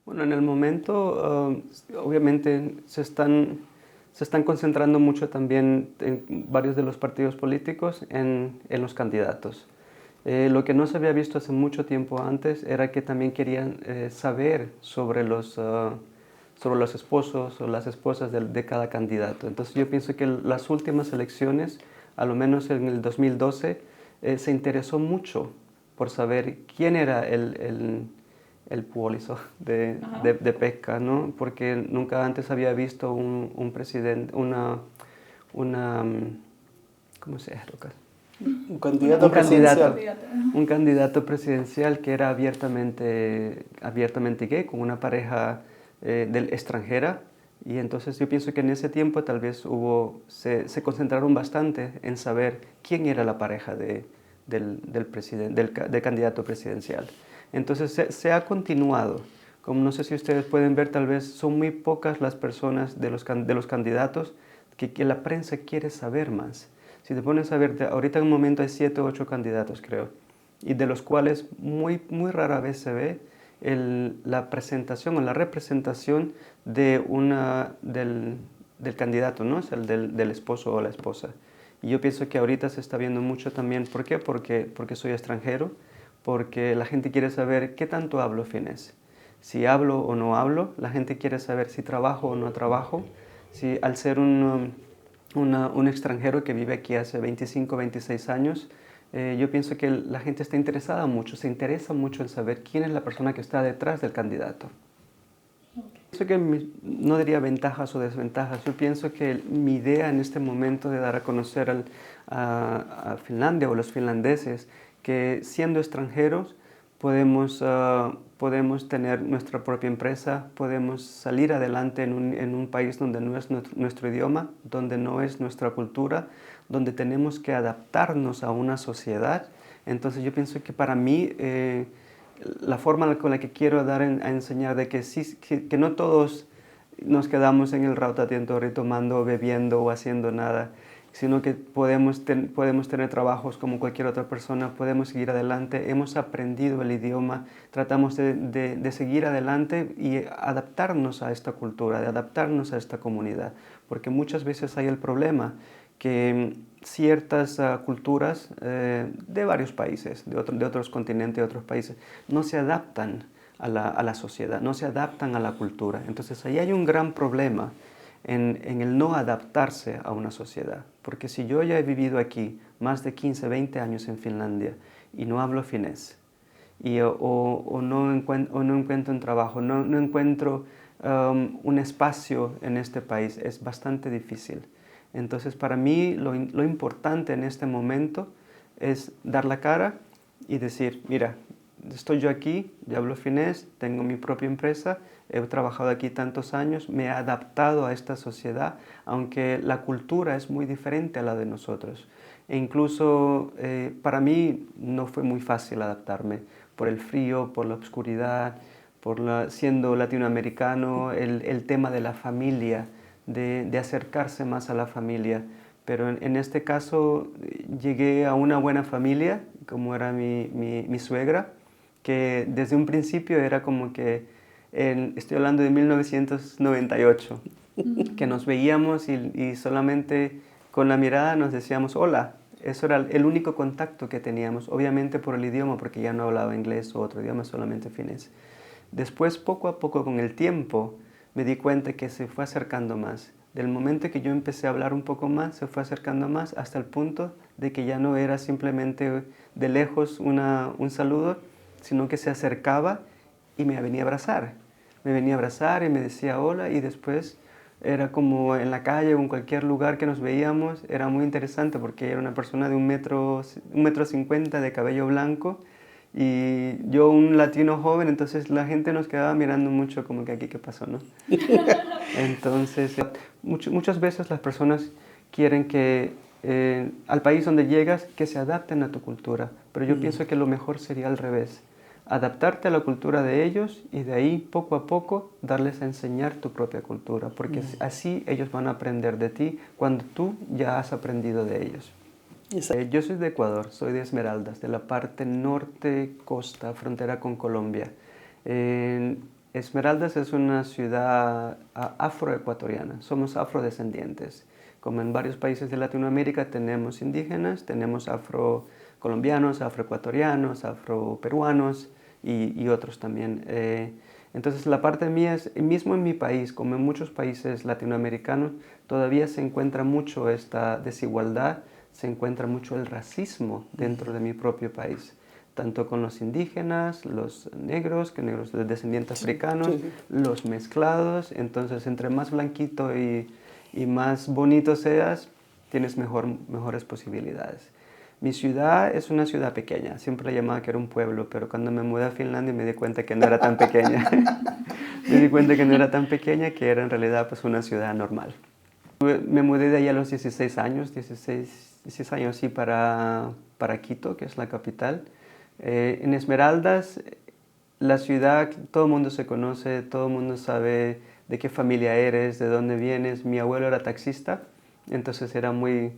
Bueno, en el momento, obviamente, se están concentrando mucho también en varios de los partidos políticos en los candidatos. Lo que no se había visto hace mucho tiempo antes era que también querían saber sobre los esposos o las esposas de cada candidato. Entonces yo pienso que las últimas elecciones, a lo menos en el 2012, se interesó mucho por saber quién era el puoliso de pesca, ¿no? Porque nunca antes había visto un presidente, ¿cómo se llama? Un candidato Un presidencial. un candidato presidencial que era abiertamente gay, con una pareja extranjera. Y entonces yo pienso que en ese tiempo tal vez se concentraron bastante en saber quién era la pareja del candidato presidencial. Entonces se ha continuado. Como no sé si ustedes pueden ver, tal vez son muy pocas las personas de los candidatos que la prensa quiere saber más. Si te pones a ver, ahorita en un momento hay 7 o 8 candidatos, creo, y de los cuales muy rara vez se ve la presentación o la representación del candidato, ¿no? O sea, del esposo o la esposa. Y yo pienso que ahorita se está viendo mucho también. ¿Por qué? Porque soy extranjero, porque la gente quiere saber qué tanto hablo finés. Si hablo o no hablo, la gente quiere saber si trabajo o no trabajo. Si al ser un extranjero que vive aquí hace 25, 26 años, yo pienso que la gente está interesada mucho, se interesa mucho en saber quién es la persona que está detrás del candidato. Pienso que no diría ventajas o desventajas. Yo pienso que mi idea en este momento de dar a conocer a Finlandia o los finlandeses que siendo extranjeros podemos tener nuestra propia empresa, podemos salir adelante en un país donde no es nuestro idioma, donde no es nuestra cultura, donde tenemos que adaptarnos a una sociedad. Entonces yo pienso que para mí la forma con la que quiero dar a enseñar de que, sí, que no todos nos quedamos en el Rautatientori tomando, bebiendo o haciendo nada, sino que podemos tener trabajos como cualquier otra persona, podemos seguir adelante, hemos aprendido el idioma, tratamos de seguir adelante y adaptarnos a esta cultura, de adaptarnos a esta comunidad, porque muchas veces hay el problema que ciertas culturas de varios países, de otros continentes, de otros países, no se adaptan a la sociedad, no se adaptan a la cultura. Entonces ahí hay un gran problema en el no adaptarse a una sociedad. Porque si yo ya he vivido aquí más de 15, 20 años en Finlandia y no hablo finés, o no encuentro un trabajo, no encuentro un espacio en este país, es bastante difícil. Entonces, para mí lo importante en este momento es dar la cara y decir, mira, estoy yo aquí, yo hablo finés, tengo mi propia empresa, he trabajado aquí tantos años, me he adaptado a esta sociedad, aunque la cultura es muy diferente a la de nosotros. E incluso para mí no fue muy fácil adaptarme por el frío, por la oscuridad, siendo latinoamericano, el tema de la familia, de acercarse más a la familia. Pero en este caso llegué a una buena familia, como era mi suegra, que desde un principio era como que, estoy hablando de 1998, que nos veíamos y solamente con la mirada nos decíamos hola. Eso era el único contacto que teníamos, obviamente por el idioma, porque ya no hablaba inglés o otro idioma, solamente finés. Después, poco a poco, con el tiempo, me di cuenta que se fue acercando más. Del momento que yo empecé a hablar un poco más, se fue acercando más hasta el punto de que ya no era simplemente de lejos un saludo, sino que se acercaba y me venía a abrazar. Me venía a abrazar y me decía hola, y después era como en la calle o en cualquier lugar que nos veíamos, era muy interesante porque era una persona de un metro 50 de cabello blanco y yo un latino joven, entonces la gente nos quedaba mirando mucho como que aquí qué pasó, ¿no? Entonces, muchas veces las personas quieren que al país donde llegas, que se adapten a tu cultura, pero yo pienso que lo mejor sería al revés, adaptarte a la cultura de ellos y de ahí poco a poco darles a enseñar tu propia cultura, porque así ellos van a aprender de ti cuando tú ya has aprendido de ellos. Yo soy de Ecuador, soy de Esmeraldas, de la parte norte costa, frontera con Colombia. Esmeraldas es una ciudad afroecuatoriana, somos afrodescendientes. Como en varios países de Latinoamérica tenemos indígenas, tenemos afrocolombianos, afroecuatorianos, afroperuanos y otros también. Entonces la parte mía es, mismo en mi país, como en muchos países latinoamericanos, todavía se encuentra mucho esta desigualdad, se encuentra mucho el racismo dentro de mi propio país, tanto con los indígenas, los negros, que negros de descendientes africanos, sí, sí. los mezclados. Entonces, entre más blanquito y más bonito seas, tienes mejores posibilidades. Mi ciudad es una ciudad pequeña, siempre la llamaba que era un pueblo, pero cuando me mudé a Finlandia me di cuenta que no era tan pequeña. Me di cuenta que no era tan pequeña, que era en realidad pues una ciudad normal. Me mudé de ahí a los 16 años, 16 años sí, para Quito, que es la capital. En Esmeraldas, la ciudad, todo el mundo se conoce, todo el mundo sabe de qué familia eres, de dónde vienes. Mi abuelo era taxista, entonces era muy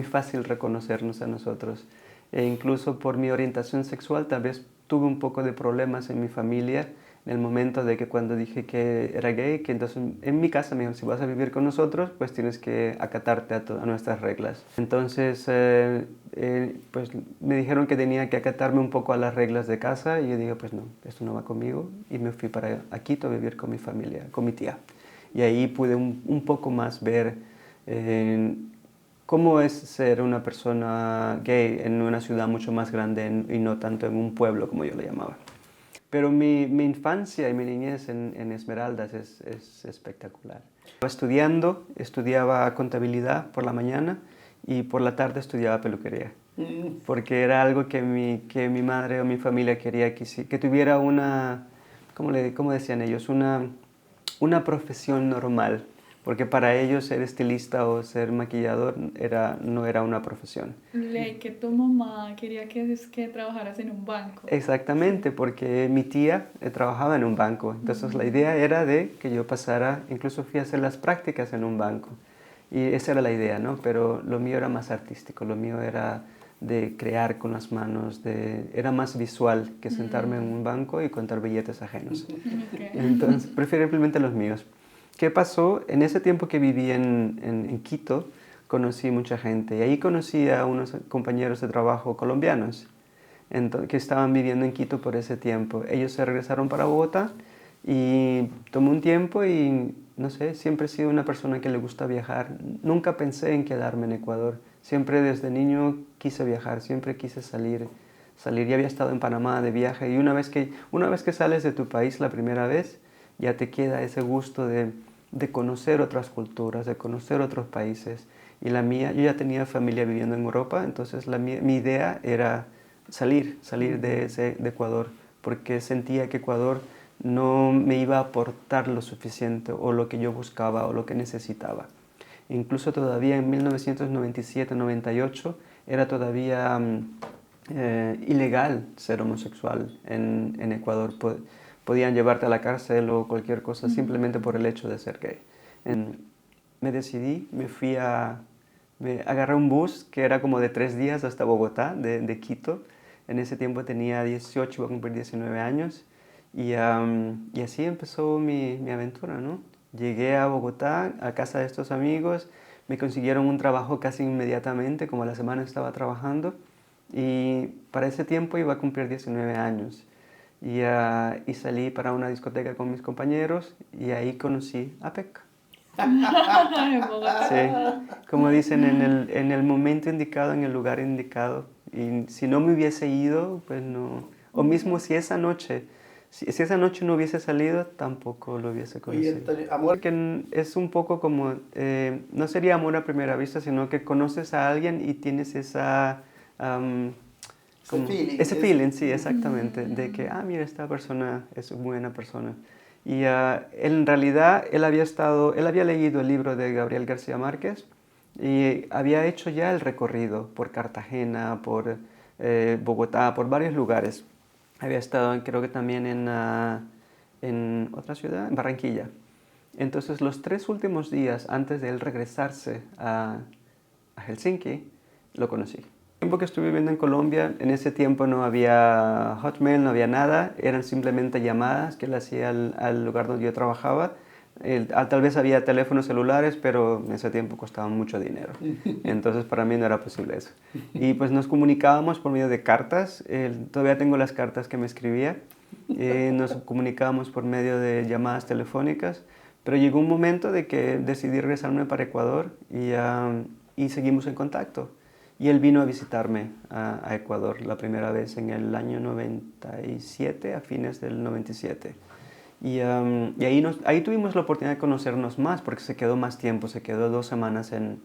fácil reconocernos a nosotros. E incluso por mi orientación sexual, tal vez tuve un poco de problemas en mi familia en el momento de que cuando dije que era gay, que entonces en mi casa me dijeron, si vas a vivir con nosotros, pues tienes que acatarte a nuestras reglas. Entonces, pues me dijeron que tenía que acatarme un poco a las reglas de casa y yo dije, pues no, esto no va conmigo, y me fui para Quito a vivir con mi familia, con mi tía. Y ahí pude un poco más ver cómo es ser una persona gay en una ciudad mucho más grande y no tanto en un pueblo, como yo le llamaba. Pero mi infancia y mi niñez en Esmeraldas es espectacular. Estudiaba contabilidad por la mañana y por la tarde estudiaba peluquería. Porque era algo que mi madre o mi familia quería que tuviera una, ¿cómo decían ellos? Una profesión normal. Porque para ellos ser estilista o ser maquillador no era una profesión. Leí que tu mamá quería que trabajaras en un banco. Exactamente, porque mi tía trabajaba en un banco, entonces la idea era de que yo pasara, incluso fui a hacer las prácticas en un banco, y esa era la idea, ¿no? Pero lo mío era más artístico, lo mío era de crear con las manos, era más visual que sentarme en un banco y contar billetes ajenos. Okay. Entonces, preferiblemente los míos. ¿Qué pasó? En ese tiempo que viví en Quito, conocí mucha gente, y ahí conocí a unos compañeros de trabajo colombianos que estaban viviendo en Quito por ese tiempo. Ellos se regresaron para Bogotá y tomé un tiempo y, no sé, siempre he sido una persona que le gusta viajar. Nunca pensé en quedarme en Ecuador. Siempre desde niño quise viajar, siempre quise salir. Ya había estado en Panamá de viaje y una vez que sales de tu país la primera vez, ya te queda ese gusto de conocer otras culturas, de conocer otros países. Y la mía, yo ya tenía familia viviendo en Europa, entonces mi idea era salir de Ecuador, porque sentía que Ecuador no me iba a aportar lo suficiente o lo que yo buscaba o lo que necesitaba. Incluso todavía en 1997-98 era todavía ilegal ser homosexual en Ecuador. Podían llevarte a la cárcel o cualquier cosa simplemente por el hecho de ser gay. Me decidí, me agarré un bus que era como de 3 días hasta Bogotá, de Quito. En ese tiempo tenía 18, iba a cumplir 19 años. Y así empezó mi aventura, ¿no? Llegué a Bogotá, a casa de estos amigos, me consiguieron un trabajo casi inmediatamente, como a la semana estaba trabajando. Y para ese tiempo iba a cumplir 19 años. Y salí para una discoteca con mis compañeros y ahí conocí a Pekka. Sí, como dicen, en el momento indicado, en el lugar indicado. Y si no me hubiese ido, pues no. O mismo si esa noche no hubiese salido, tampoco lo hubiese Oye, conocido. Antonio, amor. Que es un poco como, no sería amor a primera vista, sino que conoces a alguien y tienes ese feeling, sí, exactamente, de que, mira, esta persona es una buena persona. Y en realidad él había leído el libro de Gabriel García Márquez y había hecho ya el recorrido por Cartagena, por Bogotá, por varios lugares. Había estado, creo que también en otra ciudad, en Barranquilla. Entonces, los 3 últimos días antes de él regresarse a Helsinki, lo conocí. El tiempo que estuve viviendo en Colombia, en ese tiempo no había Hotmail, no había nada, eran simplemente llamadas que le hacía al lugar donde yo trabajaba. Tal vez había teléfonos celulares, pero en ese tiempo costaban mucho dinero. Entonces para mí no era posible eso. Y pues nos comunicábamos por medio de cartas. Todavía tengo las cartas que me escribía. Nos comunicábamos por medio de llamadas telefónicas. Pero llegó un momento de que decidí regresarme para Ecuador y seguimos en contacto. Y él vino a visitarme a Ecuador la primera vez en el año 97, a fines del 97. Y ahí tuvimos la oportunidad de conocernos más, porque se quedó más tiempo, se quedó 2 semanas en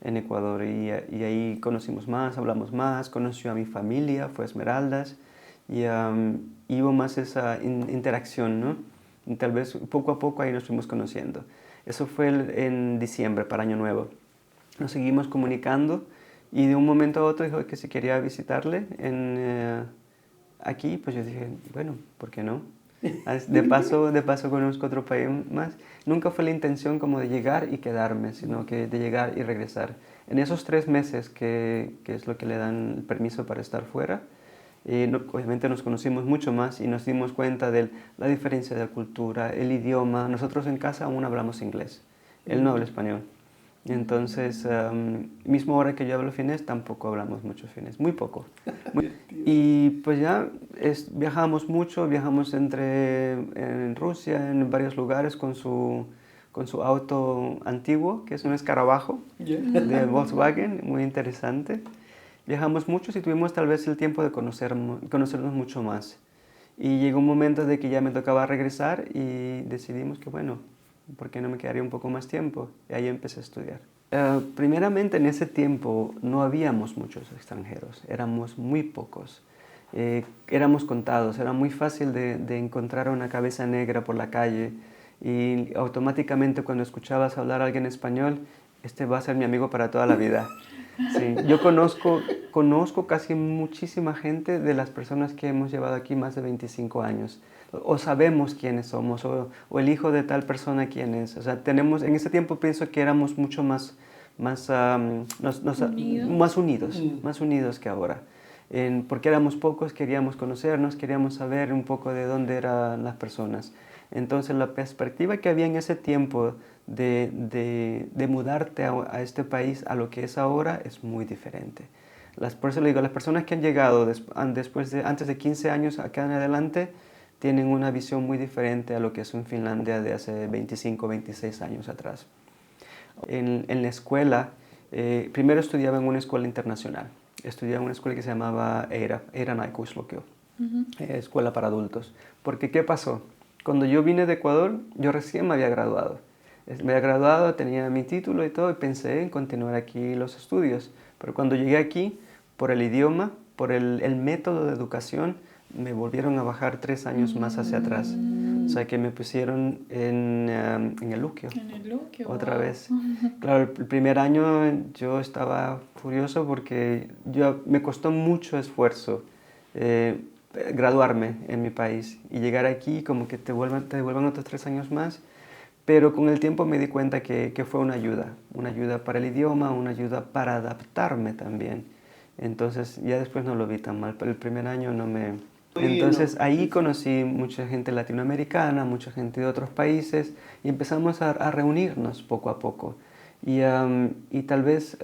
Ecuador. Y ahí conocimos más, hablamos más, conoció a mi familia, fue a Esmeraldas, y hubo más esa interacción, ¿no? Y tal vez poco a poco ahí nos fuimos conociendo. Eso fue en diciembre, para Año Nuevo. Nos seguimos comunicando. Y de un momento a otro dijo que si quería visitarle aquí, pues yo dije, bueno, ¿por qué no? De paso conozco otro país más. Nunca fue la intención como de llegar y quedarme, sino que de llegar y regresar. En esos 3 meses, que es lo que le dan el permiso para estar fuera, obviamente nos conocimos mucho más y nos dimos cuenta de la diferencia de la cultura, el idioma. Nosotros en casa aún hablamos inglés, él no habla español. Entonces, mismo ahora que yo hablo finés, tampoco hablamos mucho finés, muy poco. Y pues ya viajamos mucho, viajamos en Rusia, en varios lugares con su auto antiguo, que es un escarabajo de Volkswagen, muy interesante. Viajamos mucho y tuvimos tal vez el tiempo de conocernos mucho más. Y llegó un momento de que ya me tocaba regresar y decidimos que bueno, ¿por qué no me quedaría un poco más tiempo? Y ahí empecé a estudiar. Primeramente en ese tiempo no habíamos muchos extranjeros, éramos muy pocos. Éramos contados, era muy fácil de encontrar una cabeza negra por la calle y automáticamente cuando escuchabas hablar a alguien español, este va a ser mi amigo para toda la vida. Sí, yo conozco casi muchísima gente de las personas que hemos llevado aquí más de 25 años. O sabemos quiénes somos, o el hijo de tal persona quién es. O sea, en ese tiempo pienso que éramos mucho más unidos que ahora. Porque éramos pocos, queríamos conocernos, queríamos saber un poco de dónde eran las personas. Entonces la perspectiva que había en ese tiempo de mudarte a este país a lo que es ahora es muy diferente. Por eso le digo, las personas que han llegado antes de 15 años acá en adelante tienen una visión muy diferente a lo que es en Finlandia de hace 25, 26 años atrás. En la escuela, primero estudiaba en una escuela internacional. Estudiaba en una escuela que se llamaba Eiran Aikuislukio, escuela para adultos. Porque, ¿qué pasó? Cuando yo vine de Ecuador, yo recién me había graduado. Me había graduado, tenía mi título y todo, y pensé en continuar aquí los estudios. Pero cuando llegué aquí, por el idioma, por el método de educación, me volvieron a bajar 3 años más hacia atrás. O sea que me pusieron en el Luquio. En el Luquio. Otra vez. Claro, el primer año yo estaba furioso porque me costó mucho esfuerzo graduarme en mi país y llegar aquí como que te devuelvan otros 3 años más. Pero con el tiempo me di cuenta que fue una ayuda para el idioma, una ayuda para adaptarme también. Entonces ya después no lo vi tan mal, pero el primer año no me... Entonces ahí conocí mucha gente latinoamericana, mucha gente de otros países y empezamos a reunirnos poco a poco. Y tal vez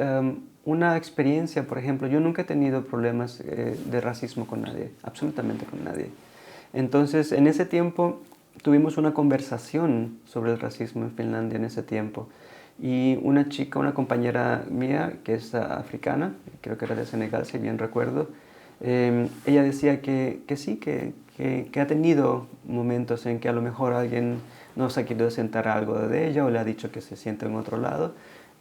una experiencia, por ejemplo, yo nunca he tenido problemas de racismo con nadie, absolutamente con nadie. Entonces en ese tiempo tuvimos una conversación sobre el racismo en Finlandia en ese tiempo. Y una chica, una compañera mía, que es africana, creo que era de Senegal, si bien recuerdo, ella decía que sí, que ha tenido momentos en que a lo mejor alguien no se ha querido sentar algo de ella o le ha dicho que se sienta en otro lado.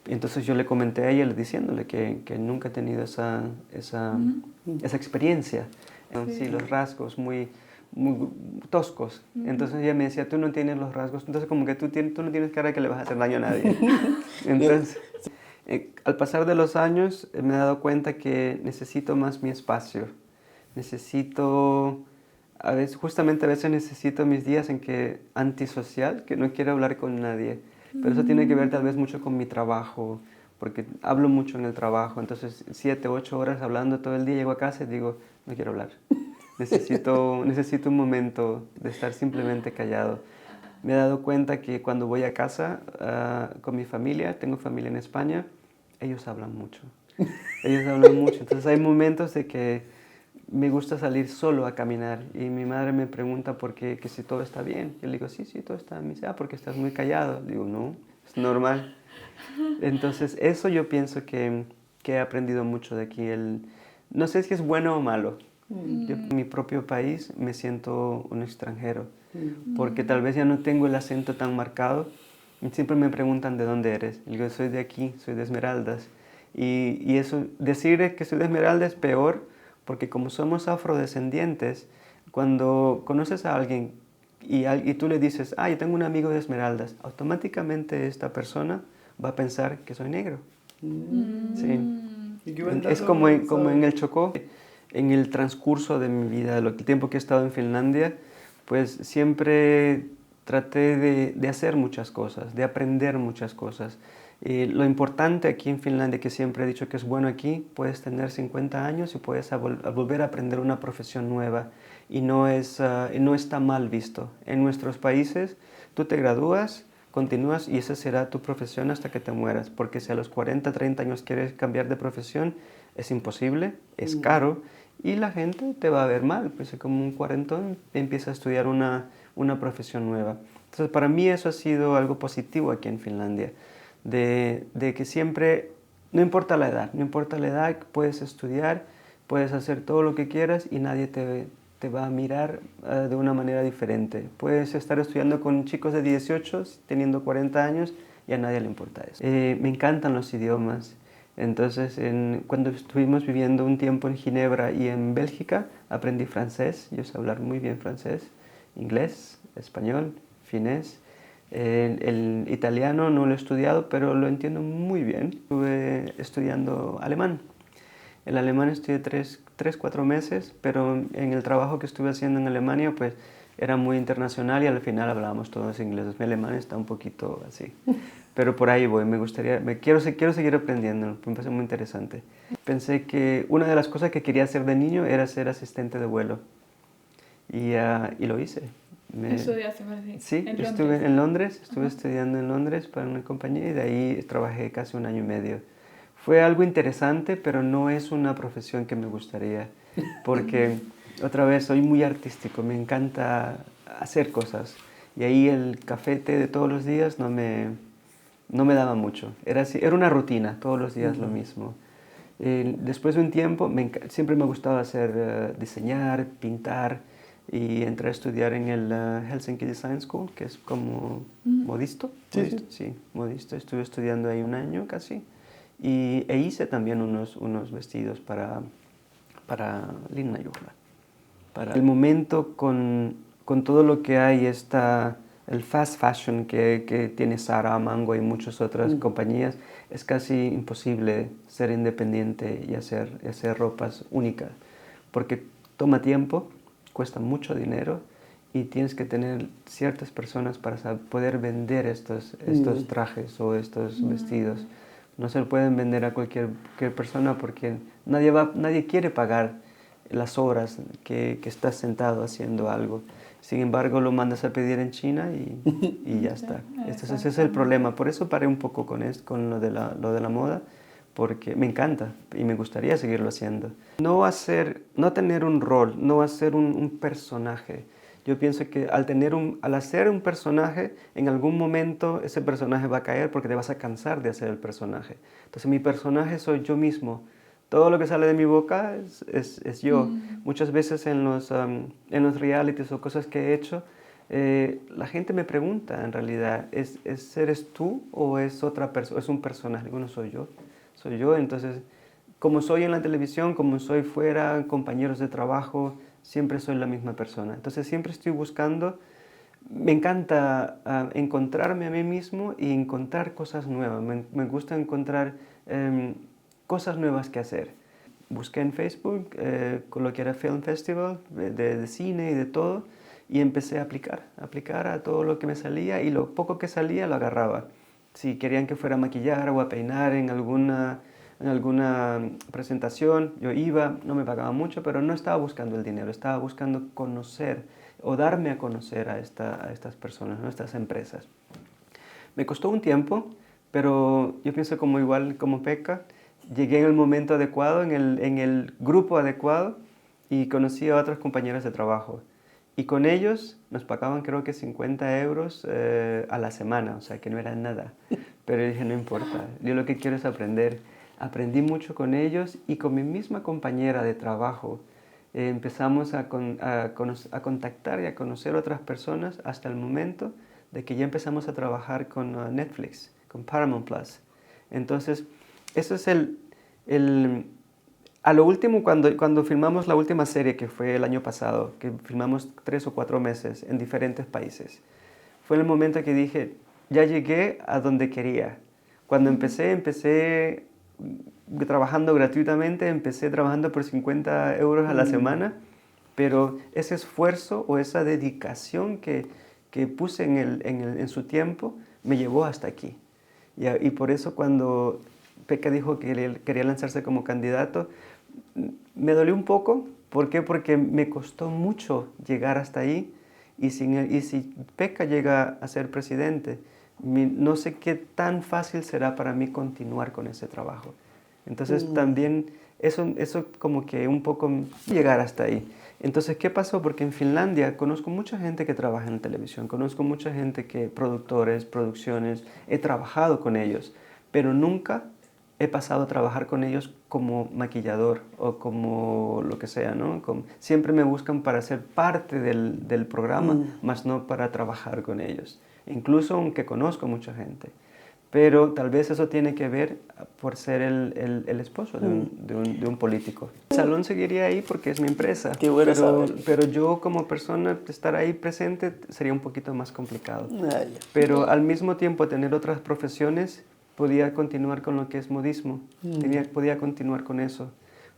Y entonces yo le comenté a ella diciéndole que nunca he tenido esa experiencia. Sí, los rasgos muy toscos. Entonces ella me decía, tú no tienes los rasgos, entonces como que tú no tienes cara que le vas a hacer daño a nadie. Entonces, al pasar de los años me he dado cuenta que necesito más mi espacio. Justamente a veces necesito mis días en que antisocial, que no quiero hablar con nadie. Pero eso tiene que ver tal vez mucho con mi trabajo, porque hablo mucho en el trabajo, entonces 7, 8 horas hablando todo el día, llego a casa y digo, no quiero hablar. Necesito un momento de estar simplemente callado. Me he dado cuenta que cuando voy a casa con mi familia, tengo familia en España, ellos hablan mucho. Ellos hablan mucho. Entonces hay momentos de que me gusta salir solo a caminar y mi madre me pregunta por qué, que si todo está bien. Yo le digo, sí, sí, todo está bien. Me dice, porque estás muy callado. Digo, no, es normal. Entonces eso yo pienso que he aprendido mucho de aquí. No sé si es bueno o malo. Yo en mi propio país me siento un extranjero porque tal vez ya no tengo el acento tan marcado. Y siempre me preguntan de dónde eres. Y digo, soy de aquí, soy de Esmeraldas. Y eso, decir que soy de Esmeraldas es peor porque como somos afrodescendientes, cuando conoces a alguien y tú le dices, yo tengo un amigo de Esmeraldas, automáticamente esta persona va a pensar que soy negro. Sí. ¿Y qué Es ventaja como en el Chocó, en el transcurso de mi vida, el tiempo que he estado en Finlandia, pues siempre traté de hacer muchas cosas, de aprender muchas cosas. Lo importante aquí en Finlandia, que siempre he dicho que es bueno aquí, puedes tener 50 años y puedes volver a aprender una profesión nueva y no está mal visto. En nuestros países tú te gradúas, continúas y esa será tu profesión hasta que te mueras, porque si a los 40, 30 años quieres cambiar de profesión, es imposible, es caro y la gente te va a ver mal, pues como un cuarentón empieza a estudiar una profesión nueva. Entonces para mí eso ha sido algo positivo aquí en Finlandia, de que siempre, no importa la edad, puedes estudiar, puedes hacer todo lo que quieras y nadie te va a mirar de una manera diferente. Puedes estar estudiando con chicos de 18, teniendo 40 años y a nadie le importa eso. Me encantan los idiomas. Entonces, cuando estuvimos viviendo un tiempo en Ginebra y en Bélgica, aprendí francés. Yo sé hablar muy bien francés, inglés, español, finés. El italiano no lo he estudiado, pero lo entiendo muy bien. Estuve estudiando alemán. El alemán estudié 4 meses, pero en el trabajo que estuve haciendo en Alemania, pues era muy internacional y al final hablábamos todos inglés. Mi alemán está un poquito así. Pero por ahí voy, quiero seguir aprendiendo, me parece muy interesante. Pensé que una de las cosas que quería hacer de niño era ser asistente de vuelo. Y lo hice. ¿Estudiaste así? Sí, ¿En estuve Londres? en Londres, estuve estudiando en Londres para una compañía y de ahí trabajé casi 1 año y medio. Fue algo interesante, pero no es una profesión que me gustaría, porque otra vez soy muy artístico, me encanta hacer cosas. Y ahí el café, té de todos los días no me daba mucho. Era una rutina, todos los días lo mismo. Después de un tiempo, siempre me gustaba diseñar, pintar, y entré a estudiar en el Helsinki Design School, que es como modisto. Sí. Sí, modisto. Estuve estudiando ahí 1 año casi. E hice también unos vestidos para Linnanjuhla. Para el momento, con todo lo que hay, el fast fashion que tiene Zara, Mango y muchas otras compañías, es casi imposible ser independiente y hacer ropas únicas, porque toma tiempo, cuesta mucho dinero y tienes que tener ciertas personas para poder vender estos trajes o estos vestidos. No se lo pueden vender a cualquier persona porque nadie quiere pagar las horas que estás sentado haciendo algo. Sin embargo, lo mandas a pedir en China y ya está. Entonces ese es el problema. Por eso paré un poco con lo de la moda, porque me encanta y me gustaría seguirlo haciendo. No tener un rol, no hacer un personaje. Yo pienso que al hacer un personaje, en algún momento ese personaje va a caer porque te vas a cansar de hacer el personaje. Entonces mi personaje soy yo mismo. Todo lo que sale de mi boca es yo. Muchas veces en los realities o cosas que he hecho, la gente me pregunta en realidad, ¿eres tú o es otra persona? ¿Es un personaje? Digo, no soy yo. Soy yo. Entonces, como soy en la televisión, como soy fuera, compañeros de trabajo, siempre soy la misma persona. Entonces siempre estoy buscando, me encanta encontrarme a mí mismo y encontrar cosas nuevas. Me gusta encontrar cosas nuevas que hacer. Busqué en Facebook con lo que era Film Festival, de cine y de todo, y empecé a aplicar a todo lo que me salía y lo poco que salía lo agarraba. si querían que fuera a maquillar o a peinar en alguna presentación, yo iba, no me pagaban mucho, pero no estaba buscando el dinero, estaba buscando conocer o darme a conocer a estas personas, ¿no? Estas empresas. Me costó un tiempo, pero yo pienso como igual como Pekka, llegué en el momento adecuado, en el grupo adecuado y conocí a otros compañeros de trabajo. Y con ellos nos pagaban creo que 50 euros a la semana, o sea que no era nada. Pero dije, no importa, yo lo que quiero es aprender. Aprendí mucho con ellos y con mi misma compañera de trabajo empezamos a contactar y a conocer otras personas hasta el momento de que ya empezamos a trabajar con Netflix, con Paramount Plus. Entonces, eso es a lo último, cuando filmamos la última serie, que fue el año pasado, que filmamos 3 o 4 meses en diferentes países, fue el momento que dije, ya llegué a donde quería. Cuando empecé trabajando gratuitamente, empecé trabajando por 50 euros a la semana, pero ese esfuerzo o esa dedicación que puse en su tiempo me llevó hasta aquí. Y por eso cuando Pekka dijo que él quería lanzarse como candidato, me dolió un poco. ¿Por qué? Porque me costó mucho llegar hasta ahí. Y si Pekka llega a ser presidente, no sé qué tan fácil será para mí continuar con ese trabajo. Entonces también eso como que un poco llegar hasta ahí. Entonces, ¿qué pasó? Porque en Finlandia conozco mucha gente que trabaja en televisión, conozco mucha gente productores, producciones, he trabajado con ellos, pero nunca he pasado a trabajar con ellos como maquillador o como lo que sea, ¿no? Siempre me buscan para ser parte del programa, más no para trabajar con ellos. Incluso aunque conozco mucha gente. Pero tal vez eso tiene que ver por ser el esposo de un político. El salón seguiría ahí porque es mi empresa. Qué bueno saber. Pero yo como persona, estar ahí presente sería un poquito más complicado. Ah, ya. Pero al mismo tiempo tener otras profesiones, podía continuar con lo que es modismo. Podía continuar con eso.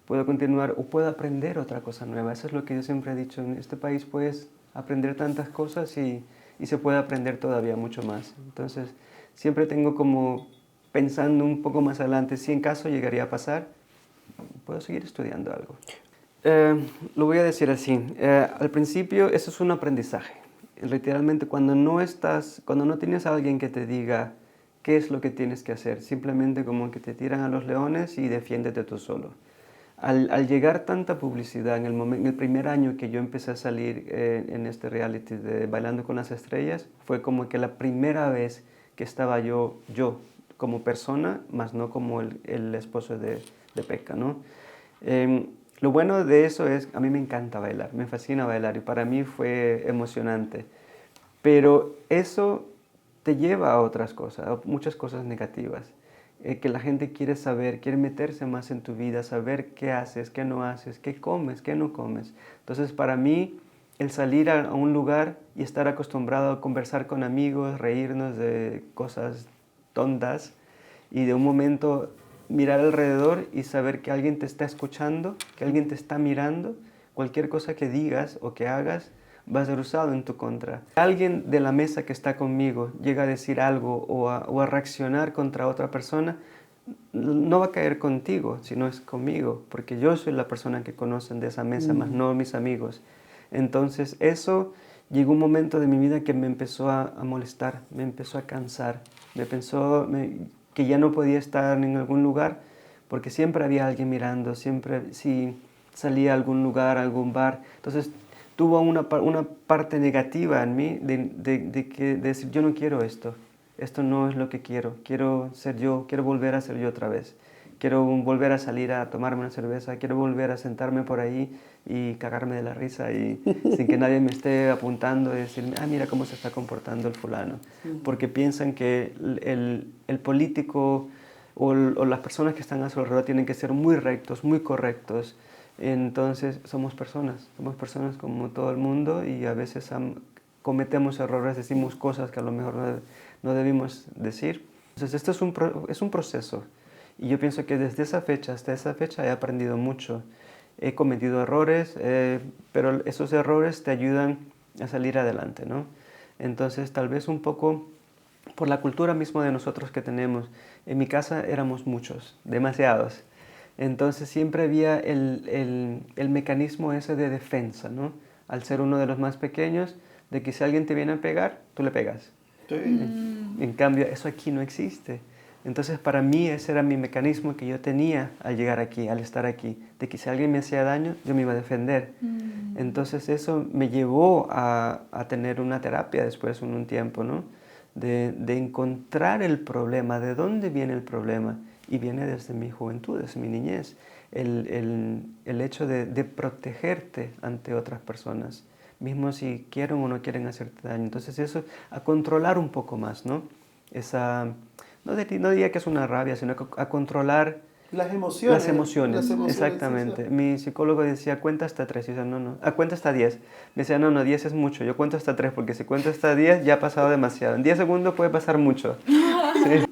Puedo continuar o puedo aprender otra cosa nueva. Eso es lo que yo siempre he dicho. En este país puedes aprender tantas cosas y se puede aprender todavía mucho más. Entonces, siempre tengo como pensando un poco más adelante, si en caso llegaría a pasar, puedo seguir estudiando algo. Lo voy a decir así, al principio eso es un aprendizaje. Literalmente cuando no tienes a alguien que te diga qué es lo que tienes que hacer, simplemente como que te tiran a los leones y defiéndete tú solo. Al llegar tanta publicidad en el primer año que yo empecé a salir en este reality de Bailando con las Estrellas, fue como que la primera vez que estaba yo como persona, más no como el esposo de Pekka, ¿no? Lo bueno de eso es, a mí me encanta bailar, me fascina bailar y para mí fue emocionante. Pero eso te lleva a otras cosas, a muchas cosas negativas. Que la gente quiere saber, quiere meterse más en tu vida, saber qué haces, qué no haces, qué comes, qué no comes. Entonces, para mí, el salir a un lugar y estar acostumbrado a conversar con amigos, reírnos de cosas tontas y de un momento mirar alrededor y saber que alguien te está escuchando, que alguien te está mirando, cualquier cosa que digas o que hagas va a ser usado en tu contra. Alguien de la mesa que está conmigo llega a decir algo o a reaccionar contra otra persona, no va a caer contigo, sino es conmigo, porque yo soy la persona que conocen de esa mesa, más no mis amigos. Entonces eso llegó un momento de mi vida que me empezó a molestar, me empezó a cansar, que ya no podía estar en algún lugar porque siempre había alguien mirando, siempre si salía a algún lugar, a algún bar. Entonces tuvo una parte negativa en mí de decir yo no quiero esto no es lo que quiero ser yo, quiero volver a ser yo otra vez. Quiero volver a salir a tomarme una cerveza, quiero volver a sentarme por ahí y cagarme de la risa y sin que nadie me esté apuntando y decirme, mira cómo se está comportando el fulano. Porque piensan que el político o las personas que están a su alrededor tienen que ser muy rectos, muy correctos. Entonces somos personas como todo el mundo y a veces cometemos errores, decimos cosas que a lo mejor no debimos decir. Entonces esto es un proceso. Y yo pienso que desde esa fecha hasta esa fecha he aprendido mucho. He cometido errores, pero esos errores te ayudan a salir adelante, ¿no? Entonces tal vez un poco por la cultura misma de nosotros que tenemos. En mi casa éramos muchos, demasiados. Entonces siempre había el mecanismo ese de defensa, ¿no? Al ser uno de los más pequeños, de que si alguien te viene a pegar, tú le pegas. Sí. En cambio, eso aquí no existe. Entonces, para mí ese era mi mecanismo que yo tenía al llegar aquí, al estar aquí, de que si alguien me hacía daño, yo me iba a defender. Entonces, eso me llevó a tener una terapia después en un tiempo, ¿no? De encontrar el problema, de dónde viene el problema. Y viene desde mi juventud, desde mi niñez. El hecho de protegerte ante otras personas, mismo si quieren o no quieren hacerte daño. Entonces, eso, a controlar un poco más, ¿no? Esa... No diría que es una rabia, sino a controlar Las emociones. las emociones. Las emociones, Exactamente. sí, Mi psicólogo decía, cuenta hasta 3. Y yo decía, no. Cuenta hasta 10. Me decía, no, 10 es mucho. Yo cuento hasta 3 porque si cuento hasta 10 ya ha pasado demasiado. En 10 segundos puede pasar mucho. Sí.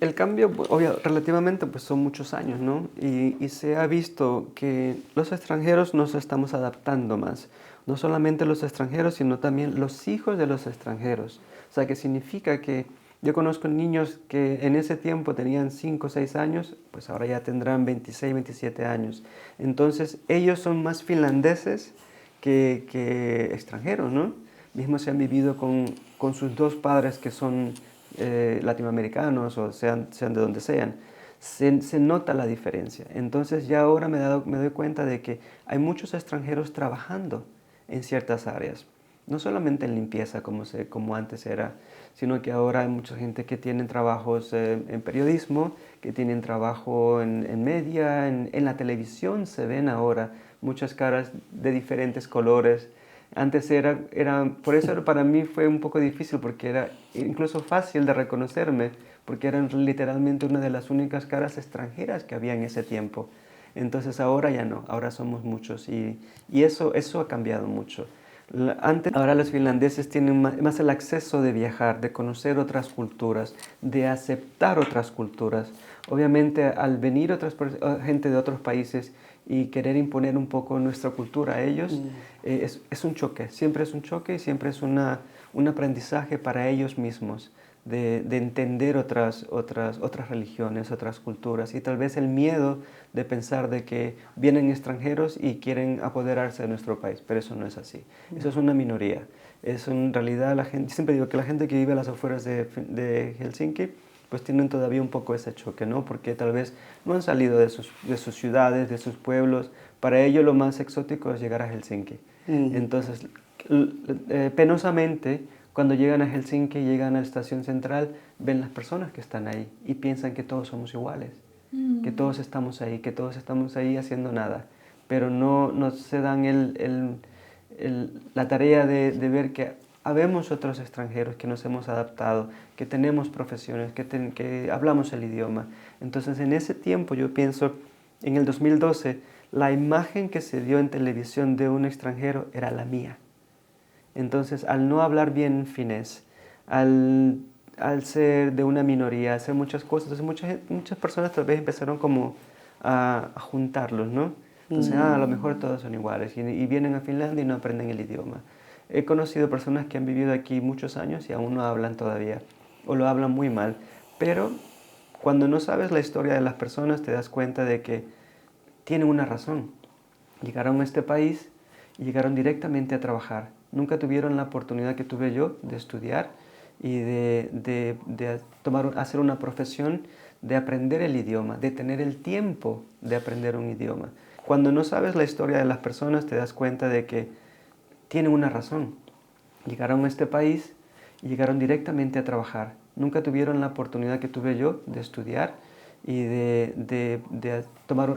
El cambio, obvio, relativamente, pues son muchos años, ¿no? Y se ha visto que los extranjeros nos estamos adaptando más. No solamente los extranjeros, sino también los hijos de los extranjeros. O sea, que significa que yo conozco niños que en ese tiempo tenían 5 o 6 años, pues ahora ya tendrán 26, 27 años. Entonces, ellos son más finlandeses que extranjeros, ¿no? Mismo se han vivido con sus dos padres que son latinoamericanos o sean de donde sean. Se nota la diferencia. Entonces, ya ahora me doy cuenta de que hay muchos extranjeros trabajando en ciertas áreas. No solamente en limpieza como antes era, sino que ahora hay mucha gente que tiene trabajos en periodismo, que tienen trabajo en media, en la televisión se ven ahora muchas caras de diferentes colores. Antes por eso para mí fue un poco difícil, porque era incluso fácil de reconocerme, porque eran literalmente una de las únicas caras extranjeras que había en ese tiempo. Entonces ahora ya no, ahora somos muchos y eso ha cambiado mucho. Ahora los finlandeses tienen más el acceso de viajar, de conocer otras culturas, de aceptar otras culturas. Obviamente, al venir gente de otros países y querer imponer un poco nuestra cultura a ellos, es un choque. Siempre es un choque y siempre es un aprendizaje para ellos mismos de entender otras religiones, otras culturas, y tal vez el miedo de pensar de que vienen extranjeros y quieren apoderarse de nuestro país, pero eso no es así. Eso es una minoría. En realidad la gente, siempre digo que la gente que vive a las afueras de Helsinki, pues tienen todavía un poco ese choque, ¿no? Porque tal vez no han salido de sus ciudades, de sus pueblos. Para ellos lo más exótico es llegar a Helsinki. Entonces, penosamente, cuando llegan a Helsinki, llegan a la estación central, ven las personas que están ahí y piensan que todos somos iguales, que todos estamos ahí haciendo nada, pero no se dan la tarea de ver que habemos otros extranjeros que nos hemos adaptado, que tenemos profesiones, que hablamos el idioma. Entonces, en ese tiempo yo pienso, en el 2012, la imagen que se dio en televisión de un extranjero era la mía. Entonces, al no hablar bien finés, al ser de una minoría, hacer muchas cosas, entonces muchas personas tal vez empezaron como a juntarlos, ¿no? Entonces, a lo mejor todos son iguales y vienen a Finlandia y no aprenden el idioma. He conocido personas que han vivido aquí muchos años y aún no hablan todavía, o lo hablan muy mal, pero cuando no sabes la historia de las personas te das cuenta de que tienen una razón. Llegaron a este país y llegaron directamente a trabajar. Nunca tuvieron la oportunidad que tuve yo de estudiar y de hacer una profesión, de aprender el idioma, de tener el tiempo de aprender un idioma. Cuando no sabes la historia de las personas te das cuenta de que tienen una razón. Llegaron a este país y llegaron directamente a trabajar. Nunca tuvieron la oportunidad que tuve yo de estudiar y de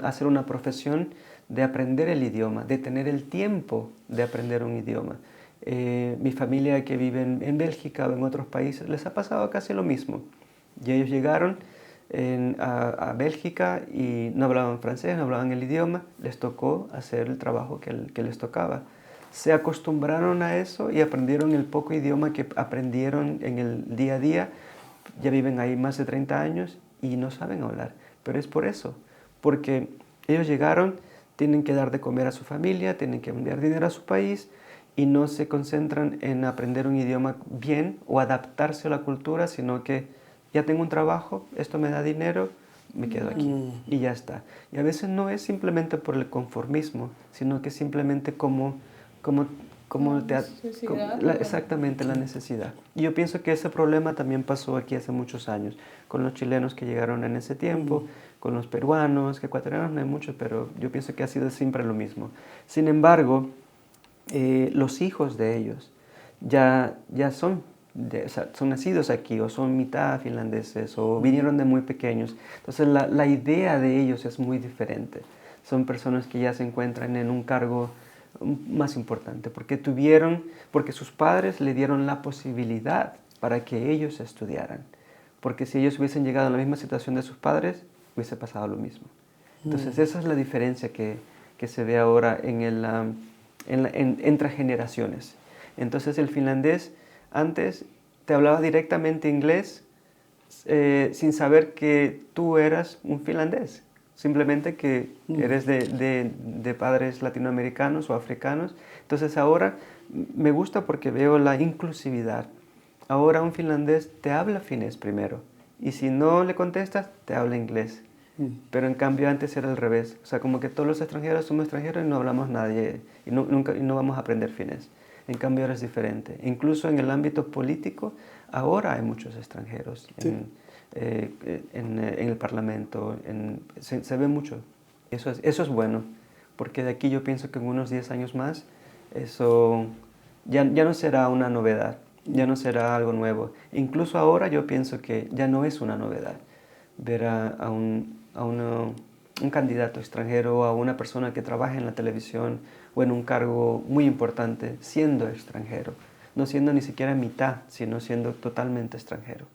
hacer una profesión, de aprender el idioma, de tener el tiempo de aprender un idioma. Mi familia que vive en Bélgica o en otros países les ha pasado casi lo mismo. Y ellos llegaron a Bélgica y no hablaban francés, no hablaban el idioma, les tocó hacer el trabajo que les tocaba. Se acostumbraron a eso y aprendieron el poco idioma que aprendieron en el día a día. Ya viven ahí más de 30 años y no saben hablar. Pero es por eso, porque ellos llegaron, tienen que dar de comer a su familia, tienen que enviar dinero a su país y no se concentran en aprender un idioma bien o adaptarse a la cultura, sino que ya tengo un trabajo, esto me da dinero, me quedo aquí y ya está. Y a veces no es simplemente por el conformismo, sino que simplemente como exactamente la necesidad. Y yo pienso que ese problema también pasó aquí hace muchos años, con los chilenos que llegaron en ese tiempo, con los peruanos, que ecuatorianos no hay muchos, pero yo pienso que ha sido siempre lo mismo. Sin embargo, los hijos de ellos ya son, o sea, son nacidos aquí o son mitad finlandeses o vinieron de muy pequeños. Entonces la idea de ellos es muy diferente. Son personas que ya se encuentran en un cargo más importante porque sus padres le dieron la posibilidad para que ellos estudiaran. Porque si ellos hubiesen llegado a la misma situación de sus padres, hubiese pasado lo mismo. Entonces esa es la diferencia que se ve ahora entre generaciones. Entonces el finlandés antes te hablaba directamente inglés sin saber que tú eras un finlandés. Simplemente que eres de padres latinoamericanos o africanos. Entonces ahora me gusta porque veo la inclusividad. Ahora un finlandés te habla finés primero. Y si no le contestas, te habla inglés. Pero en cambio antes era al revés. O sea, como que todos los extranjeros somos extranjeros y no hablamos nadie. Y no vamos a aprender finés. En cambio ahora es diferente. Incluso en el ámbito político, ahora hay muchos extranjeros. Sí. En el Parlamento, se ve mucho. Eso es bueno, porque de aquí yo pienso que en unos 10 años más eso ya no será una novedad, ya no será algo nuevo. Incluso ahora yo pienso que ya no es una novedad ver a un candidato extranjero o a una persona que trabaja en la televisión o en un cargo muy importante siendo extranjero, no siendo ni siquiera mitad, sino siendo totalmente extranjero.